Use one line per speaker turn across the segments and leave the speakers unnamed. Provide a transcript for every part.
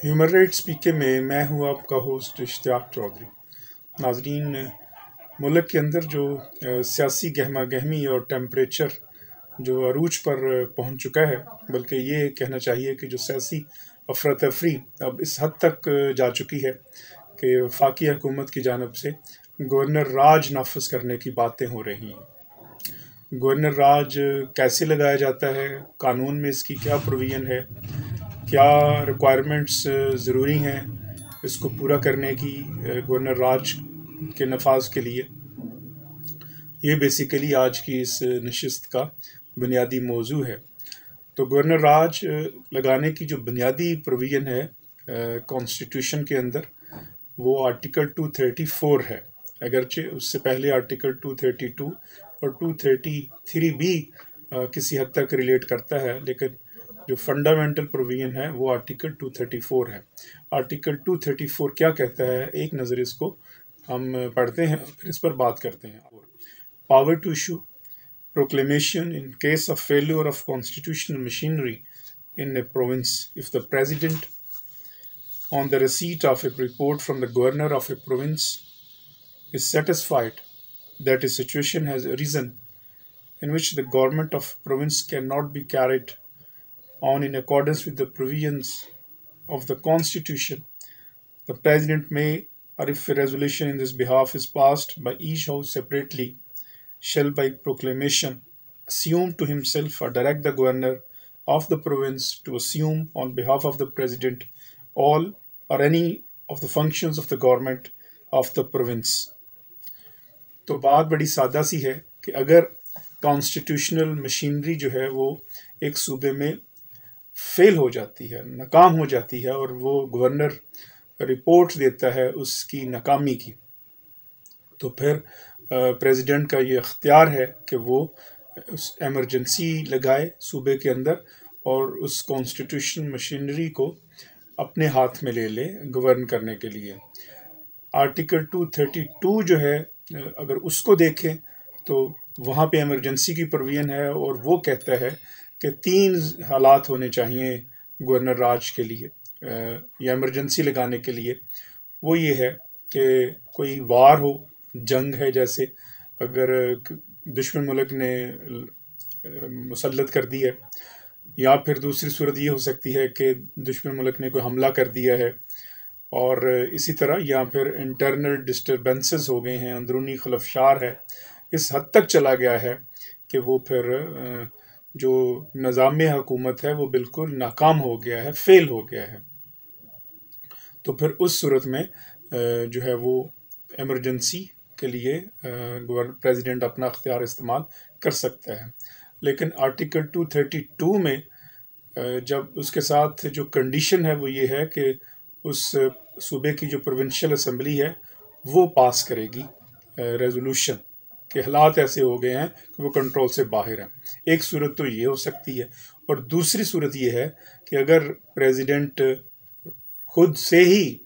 Human rights पीके में मैं हूँ आपका होस्ट इश्तियाक चौधरी। नाजरीन, मुल्क के अंदर जो सियासी गहमा गहमी और टेम्परेचर जो अरूज पर पहुँच चुका है, बल्कि ये कहना चाहिए कि जो सियासी अफरा तफरी अब इस हद तक जा चुकी है कि वफाकी हुकूमत की जानब से गवर्नर राज नाफज करने की बातें हो रही हैं। गवर्नर राज कैसे लगाया जाता है, कानून में इसकी क्या प्रोविज़न है, क्या रिक्वायरमेंट्स ज़रूरी हैं इसको पूरा करने की गवर्नर राज के नफाज के लिए, ये बेसिकली आज की इस नशिस्त का बुनियादी मौजू है। तो गवर्नर राज लगाने की जो बुनियादी प्रोविज़न है कॉन्स्टिट्यूशन के अंदर, वो आर्टिकल 234 है। अगरचे उससे पहले आर्टिकल 232 और 233 भी किसी हद तक रिलेट करता है, लेकिन जो फंडामेंटल प्रोविज़न है वो आर्टिकल 234 है। आर्टिकल 234 क्या कहता है, एक नज़र इसको हम पढ़ते हैं, फिर इस पर बात करते हैं। Power to issue proclamation in case of failure of constitutional machinery in a province if the president, on the receipt of a report from the governor of a province, is satisfied that a situation has arisen in which the government of province cannot be carried on in accordance with the provisions of the constitution, the president may, or if a resolution in this behalf is passed by each house separately, shall by proclamation assume to himself or direct the governor of the province to assume on behalf of the president all or any of the functions of the government of the province। तो बात बड़ी सादा सी है कि अगर constitutional machinery जो है वो एक सूबे में फेल हो जाती है, नाकाम हो जाती है, और वो गवर्नर रिपोर्ट देता है उसकी नाकामी की, तो फिर प्रेसिडेंट का ये अख्तियार है कि वो उस एमरजेंसी लगाए सूबे के अंदर और उस कॉन्स्टिट्यूशन मशीनरी को अपने हाथ में ले ले गवर्न करने के लिए। आर्टिकल 232 जो है, अगर उसको देखें तो वहाँ पे एमरजेंसी की प्रोविज़न है, और वो कहता है कि 3 हालात होने चाहिए गवर्नर राज के लिए या एमरजेंसी लगाने के लिए। वो ये है कि कोई वार हो, जंग है, जैसे अगर दुश्मन मुल्क ने मुसल्लत कर दी है, या फिर दूसरी सूरत ये हो सकती है कि दुश्मन मुल्क ने कोई हमला कर दिया है, और इसी तरह या फिर इंटरनल डिस्टर्बेंसेस हो गए हैं, अंदरूनी खलफशार है, इस हद तक चला गया है कि वो फिर जो निज़ाम हुकूमत है वो बिल्कुल नाकाम हो गया है, फेल हो गया है। तो फिर उस सूरत में जो है वो एमरजेंसी के लिए प्रेसिडेंट अपना अख्तियार इस्तेमाल कर सकता है। लेकिन आर्टिकल 232 में जब उसके साथ जो कंडीशन है वो ये है कि उस सूबे की जो प्रोविंशियल असम्बली है वो पास करेगी रेजोल्यूशन के हालात ऐसे हो गए हैं कि वो कंट्रोल से बाहर है। एक सूरत तो ये हो सकती है, और दूसरी सूरत ये है कि अगर प्रेसिडेंट खुद से ही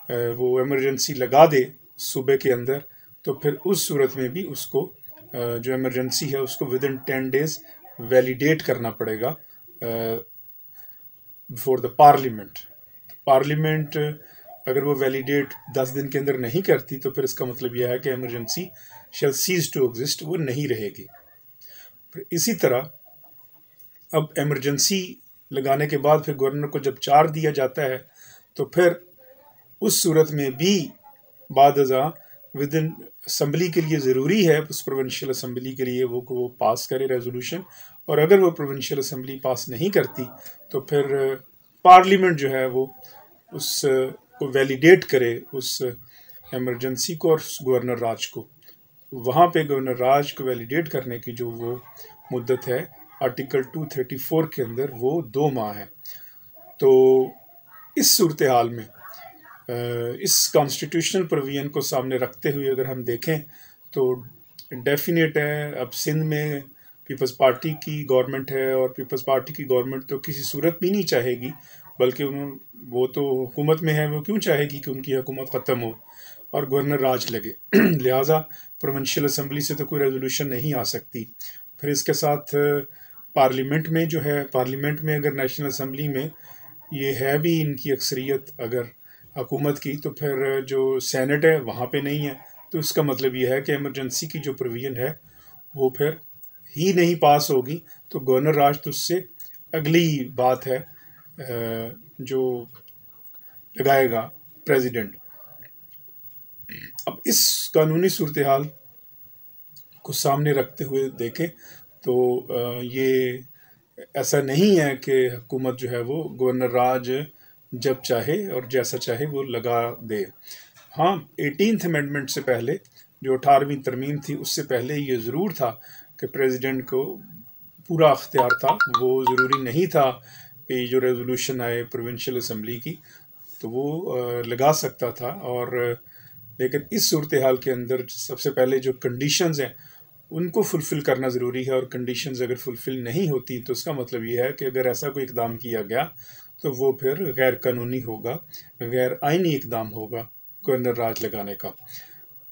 वो एमरजेंसी लगा दे सूबे के अंदर, तो फिर उस सूरत में भी उसको जो एमरजेंसी है उसको विदिन 10 डेज वैलिडेट करना पड़ेगा बिफोर द पार्लियामेंट। पार्लियामेंट अगर वो वैलिडेट 10 दिन के अंदर नहीं करती, तो फिर इसका मतलब यह है कि emergency shall cease to exist, वो नहीं रहेगी। फिर इसी तरह अब एमरजेंसी लगाने के बाद फिर गवर्नर को जब चार्ज दिया जाता है, तो फिर उस सूरत में भी बादज़ा विदिन असम्बली के लिए ज़रूरी है, उस प्रोविंशियल असम्बली के लिए वो पास करे रेजोल्यूशन, और अगर वो प्रोविंशियल असम्बली पास नहीं करती तो फिर पार्लियामेंट जो है वो उस को वैलिडेट करे उस एमरजेंसी को और गवर्नर राज को। वहाँ पे गवर्नर राज को वैलिडेट करने की जो वो मुद्दत है आर्टिकल 234 के अंदर, वो 2 माह है। तो इस सूरत हाल में इस कॉन्स्टिट्यूशनल प्रोविज़न को सामने रखते हुए अगर हम देखें तो डेफिनेट है, अब सिंध में पीपल्स पार्टी की गवर्नमेंट है, और पीपल्स पार्टी की गवर्नमेंट तो किसी सूरत भी नहीं चाहेगी, बल्कि वो तो हुकूमत में है, वो क्यों चाहेगी कि उनकी हुकूमत ख़त्म हो और गवर्नर राज लगे। लिहाजा प्रोविंशियल असम्बली से तो कोई रेजोल्यूशन नहीं आ सकती। फिर इसके साथ पार्लियामेंट में जो है, पार्लियामेंट में अगर नेशनल असम्बली में ये है भी इनकी अक्सरियत अगर हुकूमत की, तो फिर जो सेनेट है वहाँ पे नहीं है, तो इसका मतलब ये है कि इमरजेंसी की जो प्रोविज़न है वो फिर ही नहीं पास होगी। तो गवर्नर राज तो उससे अगली बात है जो लगाएगा प्रेसिडेंट। अब इस कानूनी सूरत हाल को सामने रखते हुए देखें तो ये ऐसा नहीं है कि हुकूमत जो है वो गवर्नर राज जब चाहे और जैसा चाहे वो लगा दे। हाँ, 18th अमेंडमेंट से पहले, जो 18वीं तरमीम थी, उससे पहले ये ज़रूर था कि प्रेसिडेंट को पूरा अख्तियार था। वो ज़रूरी नहीं था कि जो रेजोल्यूशन आए प्रोविंशियल असम्बली की तो वो लगा सकता था। और लेकिन इस सूरत हाल के अंदर सबसे पहले जो कंडीशंस हैं उनको फुलफ़िल करना ज़रूरी है, और कंडीशंस अगर फुलफ़िल नहीं होती तो इसका मतलब ये है कि अगर ऐसा कोई इकदाम किया गया तो वो फिर गैर कानूनी होगा, गैर आइनी इकदाम होगा गवर्नर राज लगाने का।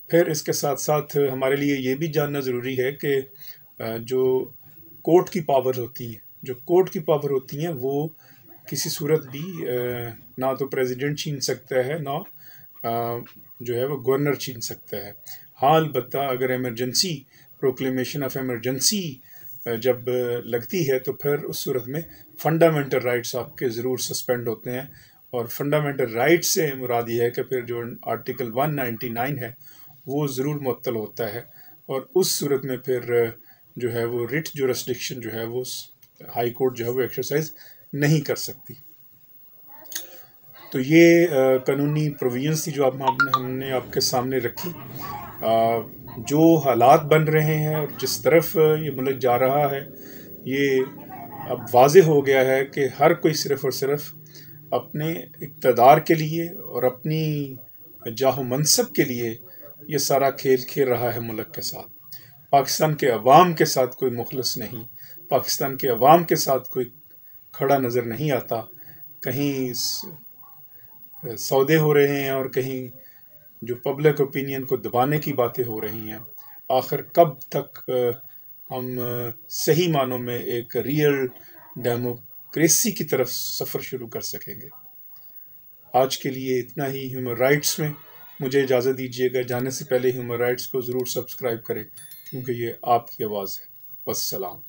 फिर इसके साथ साथ हमारे लिए ये भी जानना ज़रूरी है कि जो कोर्ट की पावर होती हैं वो किसी सूरत भी ना तो प्रेसिडेंट छीन सकता है, ना जो है वो गवर्नर छीन सकता है। हाँ, अलबत्ता अगर इमरजेंसी, प्रोक्लेमेशन ऑफ इमरजेंसी जब लगती है तो फिर उस सूरत में फंडामेंटल राइट्स आपके ज़रूर सस्पेंड होते हैं। और फंडामेंटल राइट्स से मुराद ये है कि फिर जो आर्टिकल 199 है वो ज़रूर मुअत्तल होता है, और उस सूरत में फिर जो है वो रिट जुरिस्डिक्शन जो है वो हाई कोर्ट जो है वो एक्सरसाइज नहीं कर सकती। तो ये कानूनी प्रोविजंस थी जो हमने आपके सामने रखी। जो हालात बन रहे हैं और जिस तरफ ये मुल्क जा रहा है, ये अब वाज़े हो गया है कि हर कोई सिर्फ़ और सिर्फ अपने इक़्तिदार के लिए और अपनी जाह मनसब के लिए ये सारा खेल खेल रहा है मुल्क के साथ। पाकिस्तान के अवाम के साथ कोई मुखलिस नहीं, पाकिस्तान के अवाम के साथ कोई खड़ा नज़र नहीं आता। कहीं सौदे हो रहे हैं और कहीं जो पब्लिक ओपिनियन को दबाने की बातें हो रही हैं। आखिर कब तक हम सही मानों में एक रियल डेमोक्रेसी की तरफ सफ़र शुरू कर सकेंगे? आज के लिए इतना ही। ह्यूमन राइट्स में मुझे इजाज़त दीजिएगा। जाने से पहले ह्यूमन राइट्स को ज़रूर सब्सक्राइब करें, क्योंकि ये आपकी आवाज़ है। वस्सलाम।